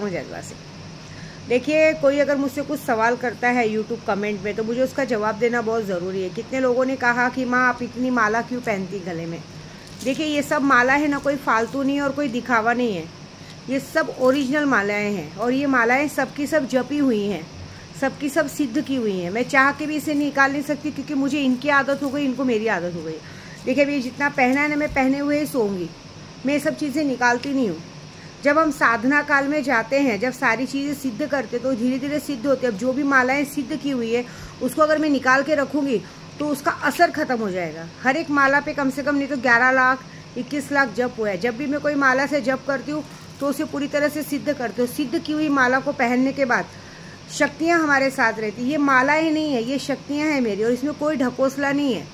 जज्बा से। देखिए, कोई अगर मुझसे कुछ सवाल करता है यूट्यूब कमेंट में तो मुझे उसका जवाब देना बहुत ज़रूरी है। कितने लोगों ने कहा कि माँ आप इतनी माला क्यों पहनती गले में। देखिए, ये सब माला है ना, कोई फालतू नहीं है और कोई दिखावा नहीं है। ये सब ओरिजिनल मालाएं हैं और ये मालाएं सबकी सब जपी हुई हैं, सबकी सब सिद्ध की हुई हैं। मैं चाह के भी इसे निकाल नहीं सकती क्योंकि मुझे इनकी आदत हो गई, इनको मेरी आदत हो गई। देखिए, अभी जितना पहना है ना, मैं पहने हुए ही सोऊंगी, मैं ये सब चीज़ें निकालती नहीं हूँ। जब हम साधना काल में जाते हैं, जब सारी चीज़ें सिद्ध करते तो धीरे धीरे सिद्ध होती है। अब जो भी मालाएं सिद्ध की हुई है उसको अगर मैं निकाल के रखूँगी तो उसका असर खत्म हो जाएगा। हर एक माला पे कम से कम नहीं तो 11 लाख 21 लाख जप हुआ है। जब भी मैं कोई माला से जप करती हूँ तो उसे पूरी तरह से सिद्ध करती हूँ। सिद्ध की हुई माला को पहनने के बाद शक्तियाँ हमारे साथ रहती। ये माला ही नहीं है, ये शक्तियाँ हैं मेरी और इसमें कोई ढकोसला नहीं है।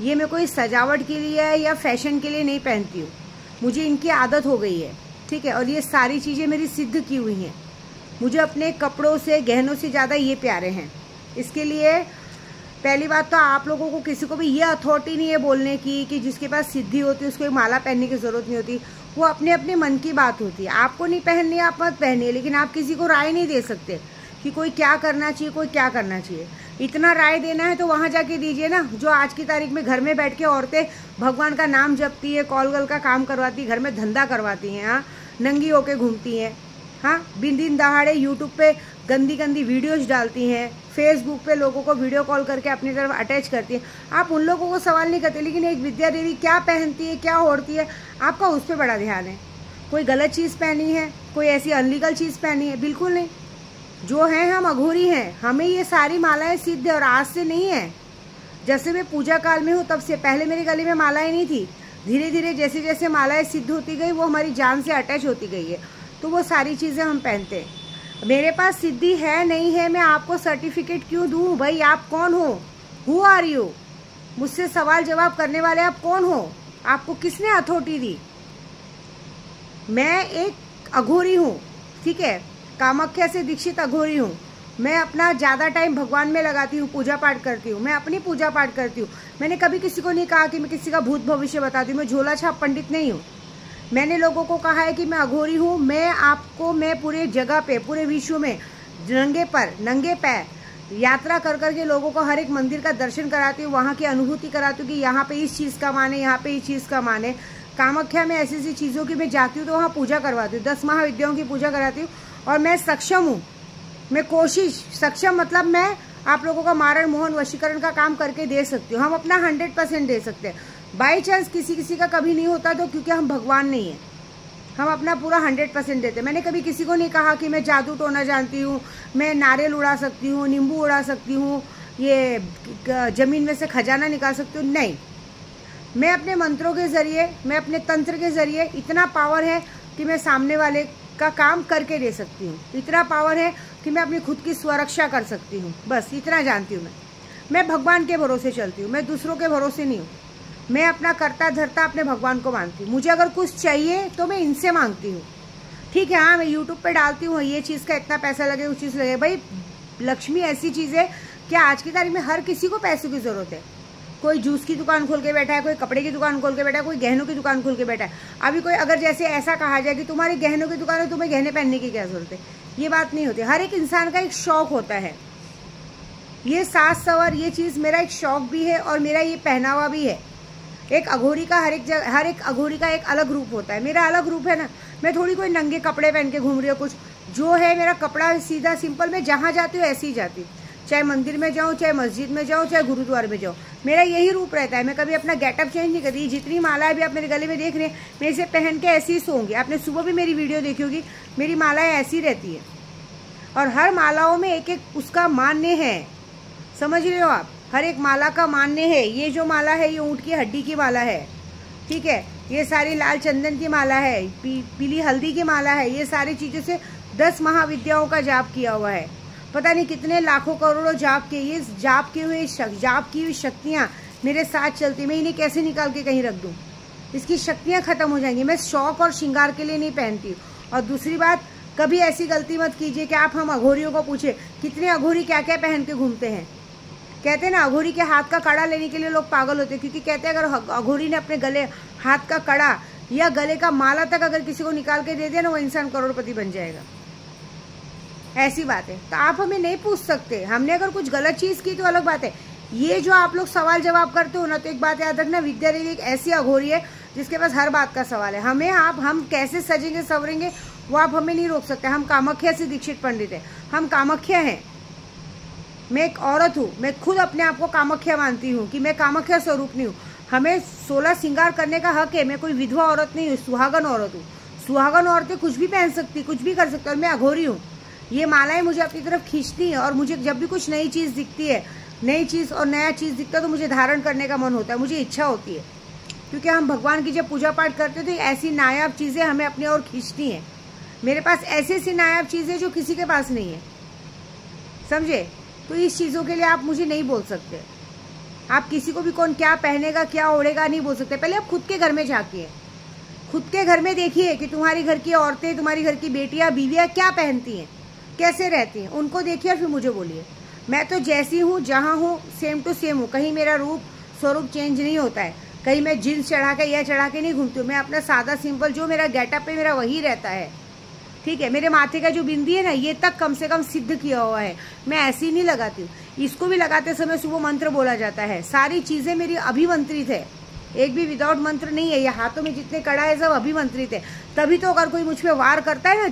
ये मैं कोई सजावट के लिए है या फैशन के लिए नहीं पहनती हूँ, मुझे इनकी आदत हो गई है, ठीक है। और ये सारी चीज़ें मेरी सिद्ध की हुई हैं। मुझे अपने कपड़ों से, गहनों से ज़्यादा ये प्यारे हैं। इसके लिए पहली बात तो आप लोगों को किसी को भी ये अथॉरिटी नहीं है बोलने की कि जिसके पास सिद्धि होती है उसको एक माला पहनने की ज़रूरत नहीं होती। वो अपने अपने मन की बात होती है। आपको नहीं पहननी है, आप मत पहनिए, लेकिन आप किसी को राय नहीं दे सकते कि कोई क्या करना चाहिए, कोई क्या करना चाहिए। इतना राय देना है तो वहाँ जाके दीजिए ना। जो आज की तारीख में घर में बैठ के औरतें भगवान का नाम जपती है, कॉल गल का काम करवाती, घर में धंधा करवाती हैं, हाँ, नंगी होके घूमती हैं, हाँ, बिन दिन दहाड़े यूट्यूब पे गंदी गंदी वीडियोज डालती हैं, फेसबुक पे लोगों को वीडियो कॉल करके अपनी तरफ अटैच करती हैं। आप उन लोगों को सवाल नहीं करते, लेकिन एक विद्या देवी क्या पहनती है, क्या ओढ़ती है, आपका उस पर बड़ा ध्यान है। कोई गलत चीज़ पहनी है, कोई ऐसी अनलीगल चीज़ पहनी है, बिल्कुल नहीं। जो है हम अघोरी हैं, हमें ये सारी मालाएं सिद्ध है और आज से नहीं है। जैसे मैं पूजा काल में हूँ तब से, पहले मेरे गले में मालाएं नहीं थी। धीरे धीरे जैसे जैसे मालाएं सिद्ध होती गई वो हमारी जान से अटैच होती गई है, तो वो सारी चीज़ें हम पहनते हैं। मेरे पास सिद्धि है नहीं है, मैं आपको सर्टिफिकेट क्यों दूँ भाई? आप कौन हो? Who are you? मुझसे सवाल जवाब करने वाले आप कौन हो? आपको किसने अथॉरिटी दी? मैं एक अघोरी हूँ, ठीक है, कामाख्या से दीक्षित अघोरी हूँ। मैं अपना ज़्यादा टाइम भगवान में लगाती हूँ, पूजा पाठ करती हूँ, मैं अपनी पूजा पाठ करती हूँ। मैंने कभी किसी को नहीं कहा कि मैं किसी का भूत भविष्य बताती हूँ। मैं झोला छाप पंडित नहीं हूँ। मैंने लोगों को कहा है कि मैं अघोरी हूँ। मैं पूरे जगह पे, पूरे विश्व में नंगे पैर यात्रा कर करके लोगों को हर एक मंदिर का दर्शन कराती हूँ, वहाँ की अनुभूति कराती हूँ कि यहाँ पे इस चीज़ का मान है, यहाँ पे इस चीज़ का मान है। कामाख्या में ऐसी ऐसी चीज़ों की मैं जाती हूँ तो वहाँ पूजा करवाती हूँ, 10 महाविद्याओं की पूजा कराती हूँ। और मैं सक्षम हूँ, मैं सक्षम मतलब मैं आप लोगों का मारण मोहन वशीकरण का काम करके दे सकती हूँ। हम अपना 100% दे सकते हैं। बाई चांस किसी का कभी नहीं होता तो क्योंकि हम भगवान नहीं हैं, हम अपना पूरा 100% देते हैं। मैंने कभी किसी को नहीं कहा कि मैं जादू टोना जानती हूँ, मैं नारियल उड़ा सकती हूँ, नींबू उड़ा सकती हूँ, ये जमीन में से खजाना निकाल सकती हूँ, नहीं। मैं अपने मंत्रों के जरिए, मैं अपने तंत्र के जरिए, इतना पावर है कि मैं सामने वाले का काम करके दे सकती हूँ। इतना पावर है कि मैं अपनी खुद की स्वरक्षा कर सकती हूँ। बस इतना जानती हूँ मैं भगवान के भरोसे चलती हूँ, मैं दूसरों के भरोसे नहीं हूँ। मैं अपना करता धरता अपने भगवान को मानती हूँ। मुझे अगर कुछ चाहिए तो मैं इनसे मांगती हूँ, ठीक है। हाँ, मैं यूट्यूब पे डालती हूँ ये चीज़ का इतना पैसा लगे, उस चीज़ लगे। भाई, लक्ष्मी ऐसी चीज़ है कि आज की तारीख में हर किसी को पैसों की ज़रूरत है। कोई जूस की दुकान खोल के बैठा है, कोई कपड़े की दुकान खोल के बैठा है, कोई गहनों की दुकान खोल के बैठा है। अभी कोई अगर जैसे ऐसा कहा जाए कि तुम्हारी गहनों की दुकान है, तुम्हें गहने पहनने की क्या जरूरत है, ये बात नहीं होती। हर एक इंसान का एक शौक होता है। ये साज सवर, ये चीज़ मेरा एक शौक भी है और मेरा ये पहनावा भी है। एक अघोरी का हर एक अघोरी का एक अलग रूप होता है। मेरा अलग रूप है ना। मैं थोड़ी कोई नंगे कपड़े पहन के घूम रही हूँ। कुछ जो है मेरा कपड़ा सीधा सिंपल, मैं जहाँ जाती हूँ ऐसे ही जाती हूँ। चाहे मंदिर में जाऊँ, चाहे मस्जिद में जाऊँ, चाहे गुरुद्वारे में जाऊँ, मेरा यही रूप रहता है। मैं कभी अपना गेटअप चेंज नहीं करती। जितनी मालाएं भी आप मेरे गले में देख रहे हैं, मैं इसे पहन के ऐसे ही सोऊंगी। आपने सुबह भी मेरी वीडियो देखी होगी, मेरी मालाएं ऐसी रहती है। और हर मालाओं में एक एक उसका मान्य है, समझ रहे हो आप? हर एक माला का मान्य है। ये जो माला है ये ऊँट की हड्डी की माला है, ठीक है। ये सारी लाल चंदन की माला है, पीली हल्दी की माला है। ये सारी चीज़ों से 10 महाविद्याओं का जाप किया हुआ है। पता नहीं कितने लाखों करोड़ों जाप के, ये जाप की हुई शक्तियाँ मेरे साथ चलती। मैं इन्हें कैसे निकाल के कहीं रख दूँ? इसकी शक्तियाँ खत्म हो जाएंगी। मैं शौक और श्रृंगार के लिए नहीं पहनती। और दूसरी बात, कभी ऐसी गलती मत कीजिए कि आप हम अघोरियों को पूछे कितने अघोरी क्या क्या पहन के घूमते हैं। कहते हैं ना, अघोरी के हाथ का कड़ा लेने के लिए लोग पागल होते हैं, क्योंकि कहते हैं अगर अघोरी ने अपने गले हाथ का कड़ा या गले का माला तक अगर किसी को निकाल के दे दिया ना, वो इंसान करोड़पति बन जाएगा। ऐसी बात है। तो आप हमें नहीं पूछ सकते, हमने अगर कुछ गलत चीज़ की तो अलग बात है। ये जो आप लोग सवाल जवाब करते हो ना, तो एक बात याद रखना, विद्या देवी एक ऐसी अघोरी है जिसके पास हर बात का सवाल है। हम कैसे सजेंगे संवरेंगे वो आप हमें नहीं रोक सकते। हम कामाख्या से दीक्षित पंडित है, हम कामाख्या हैं। मैं एक औरत हूँ, मैं खुद अपने आप को कामाख्या मानती हूँ कि मैं कामाख्या स्वरूपनी हूँ। हमें 16 श्रृंगार करने का हक है। मैं कोई विधवा औरत नहीं हूँ, सुहागन औरत हूँ। सुहागन औरतें कुछ भी पहन सकती, कुछ भी कर सकती, और मैं अघोरी हूँ। ये मालाएं मुझे अपनी तरफ खींचती हैं, और मुझे जब भी कुछ नई चीज़ दिखती है, नई चीज़ और नया चीज़ दिखता है, तो मुझे धारण करने का मन होता है, मुझे इच्छा होती है। क्योंकि हम भगवान की जब पूजा पाठ करते हैं तो ऐसी नायाब चीज़ें हमें अपनी ओर खींचती हैं। मेरे पास ऐसी ऐसी नायाब चीज़ें जो किसी के पास नहीं है, समझे? तो इस चीज़ों के लिए आप मुझे नहीं बोल सकते। आप किसी को भी कौन क्या पहनेगा क्या ओढ़ेगा नहीं बोल सकते। पहले आप खुद के घर में झांकिए, खुद के घर में देखिए कि तुम्हारी घर की औरतें, तुम्हारी घर की बेटियां, बीवियां क्या पहनती हैं, कैसे रहती हैं, उनको देखिए और फिर मुझे बोलिए। मैं तो जैसी हूँ, जहाँ हूँ, सेम टू सेम हूँ। कहीं मेरा रूप स्वरूप चेंज नहीं होता है। कहीं मैं जीन्स चढ़ा के या चढ़ा के नहीं घूमती हूँ। मैं अपना सादा सिंपल जो मेरा गेटअप है मेरा वही रहता है, ठीक है? मेरे माथे का जो बिंदी है ना, ये तक कम से कम सिद्ध किया हुआ है। मैं ऐसी नहीं लगाती हूँ। इसको भी लगाते समय सुबह मंत्र बोला जाता है। सारी चीज़ें मेरी अभिमंत्रित है, एक भी विदाउट मंत्र नहीं है। ये हाथों में जितने कड़ा है सब अभिमंत्रित है। तभी तो अगर कोई मुझ पर वार करता है ना,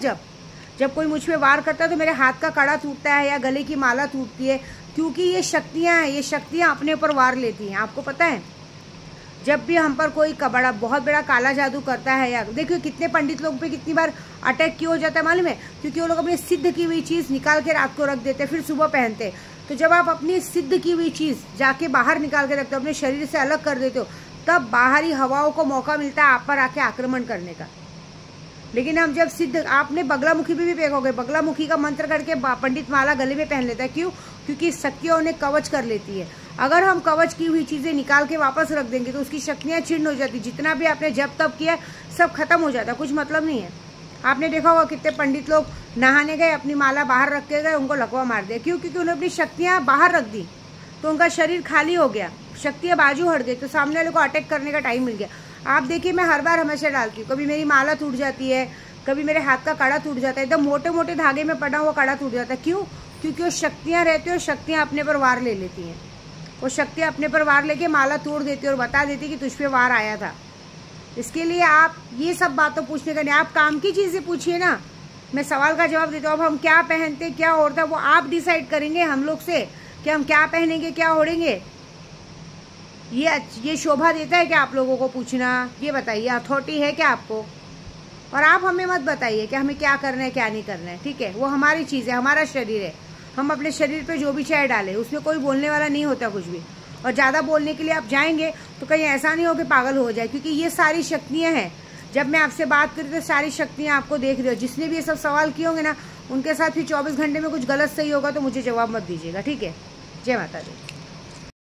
जब कोई मुझ पर वार करता है तो मेरे हाथ का कड़ा टूटता है या गले की माला टूटती है, क्योंकि ये शक्तियाँ हैं। ये शक्तियाँ अपने ऊपर वार लेती हैं। आपको पता है, जब भी हम पर कोई बहुत बड़ा काला जादू करता है, या देखिए कितने पंडित लोग पे कितनी बार अटैक क्यों हो जाता है मालूम है? क्योंकि वो लोग अपनी सिद्ध की हुई चीज़ निकाल के रात को रख देते, फिर सुबह पहनते हैं। तो जब आप अपनी सिद्ध की हुई चीज़ जाके बाहर निकाल के रखते हो, अपने शरीर से अलग कर देते हो, तब बाहरी हवाओं को मौका मिलता है आप पर आके आक्रमण करने का। लेकिन हम जब सिद्ध, आपने बगलामुखी भी देखोगे, बगलामुखी का मंत्र करके पंडित माला गले में पहन लेता है। क्यों? क्योंकि शक्तियाँ उन्हें कवच कर लेती है। अगर हम कवच की हुई चीज़ें निकाल के वापस रख देंगे तो उसकी शक्तियाँ छिन्न हो जाती। जितना भी आपने जब तब किया सब खत्म हो जाता, कुछ मतलब नहीं है। आपने देखा होगा कितने पंडित लोग नहाने गए, अपनी माला बाहर रख के गए, उनको लकवा मार दिया। क्यों? क्योंकि उन्होंने अपनी शक्तियाँ बाहर रख दी, तो उनका शरीर खाली हो गया, शक्तियाँ बाजू हट गई, तो सामने वाले को अटैक करने का टाइम मिल गया। आप देखिए, मैं हर बार हमेशा डालती हूँ। कभी मेरी माला टूट जाती है, कभी मेरे हाथ का कड़ा टूट जाता है, एकदम मोटे मोटे धागे में पड़ा हुआ कड़ा टूट जाता है। क्यों? क्योंकि वो शक्तियाँ रहती है और शक्तियाँ अपने पर वार ले लेती हैं। वो शक्तियाँ अपने पर वार लेके माला तोड़ देती है और बता देती कि तुझ पे वार आया था। इसके लिए आप ये सब बातों पूछने का नहीं, आप काम की चीज़ें पूछिए ना। मैं सवाल का जवाब देता हूँ। अब हम क्या पहनते क्या ओढ़ते वो आप डिसाइड करेंगे हम लोग से कि हम क्या पहनेंगे क्या ओढ़ेंगे। ये शोभा देता है क्या आप लोगों को पूछना? ये बताइए, अथॉरिटी है क्या आपको? और आप हमें मत बताइए कि हमें क्या करना है क्या नहीं करना है, ठीक है? वो हमारी चीज़ है, हमारा शरीर है। हम अपने शरीर पे जो भी चाहे डालें, उसमें कोई बोलने वाला नहीं होता कुछ भी। और ज़्यादा बोलने के लिए आप जाएंगे तो कहीं ऐसा नहीं हो कि पागल हो जाए, क्योंकि ये सारी शक्तियाँ हैं। जब मैं आपसे बात करी तो सारी शक्तियाँ आपको देख रही हो। जिसने भी ये सब सवाल किए होंगे ना, उनके साथ फिर 24 घंटे में कुछ गलत सही होगा तो मुझे जवाब मत दीजिएगा, ठीक है? जय माता दी।